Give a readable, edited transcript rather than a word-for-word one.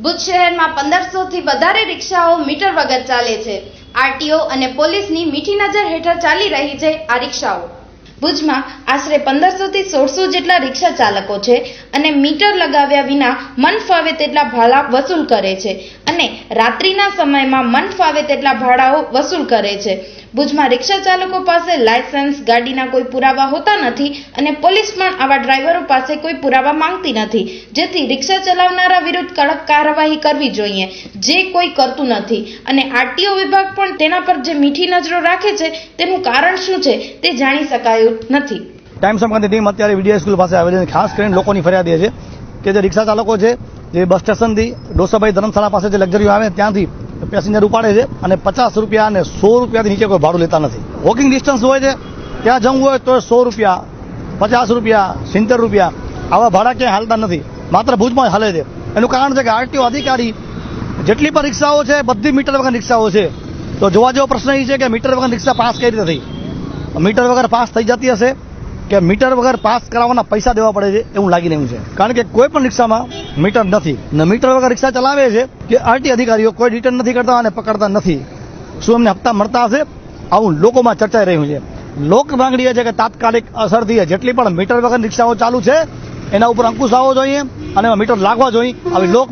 ભુજ શહેરમાં 1500 થી વધારે રિક્ષાઓ મીટર વગર ચાલે છે। આરટીઓ અને પોલીસની મીઠી નજર હેઠળ ચાલી રહી છે આ રિક્ષાઓ। ભુજમાં આશરે 1500 થી 1600 જેટલા રિક્ષા ચાલકો છે અને મીટર લગાવ્યા વિના મન ફાવે તેટલા ભાડા વસૂલ કરે છે અને રાત્રિના સમયમાં મન ફાવે તેટલા ભાડાઓ વસૂલ કરે છે। ભુજમાં રિક્ષા ચાલકો પાસે લાયસન્સ, ગાડીના કોઈ પુરાવા હોતા નથી અને પોલીસ પણ આવા ડ્રાઈવરો પાસે કોઈ પુરાવા માંગતી નથી, જેથી રિક્ષા ચલાવનારા વિરુદ્ધ કડક કાર્યવાહી કરવી જોઈએ, જે કોઈ કરતું નથી અને આરટીઓ વિભાગ પણ તેના પર જે મીઠી નજરો રાખે છે તેનું કારણ શું છે તે જાણી શકાયું નથી। ટાઈમ્સ ઓફ ટીમ અત્યારે વીડીઆઈ સ્કૂલ પાસે આવેલી ખાસ કરીને લોકોની ફરિયાદ એ છે કે જે રિક્ષા ચાલકો છે જે બસ સ્ટેશનથી ડોસાભાઈ ધર્મશાળા પાસે જે લક્ઝરીઓ આવે ત્યાંથી પેસેન્જર ઉપાડે છે અને 50 રૂપિયા અને 100 રૂપિયાથી નીચે કોઈ ભાડું લેતા નથી। વોકિંગ ડિસ્ટન્સ હોય છે ત્યાં જવું હોય તો 100 રૂપિયા, 50 રૂપિયા, 70 રૂપિયા આવા ભાડા ક્યાંય હાલતા નથી, માત્ર ભુજમાં હાલે છે। એનું કારણ છે કે આરટીઓ અધિકારી જેટલી પણ રિક્ષાઓ છે બધી મીટર વગર રિક્ષાઓ છે, તો જોવા જેવો પ્રશ્ન એ છે કે મીટર વગર રિક્ષા પાસ કઈ રીતે થઈ? મીટર વગર પાસ થઈ જતી હશે કે મીટર વગર પાસ કરાવવાના પૈસા દેવા પડે છે એવું લાગી રહ્યું છે, કારણ કે કોઈ પણ રિક્ષામાં મીટર નથી ને મીટર વગર રિક્ષા ચલાવે છે કે આરટી અધિકારીઓ કોઈ રિટર્ન નથી કરતા અને પકડતા નથી। શું એમને હપ્તા મળતા હશે? આવું લોકોમાં ચર્ચાઈ રહ્યું છે। લોક માંગણી એ છે કે તાત્કાલિક અસરથી જેટલી પણ મીટર વગર રિક્ષાઓ ચાલુ છે એના ઉપર અંકુશ આવવો જોઈએ અને મીટર લાગવા જોઈએ। આવી લોક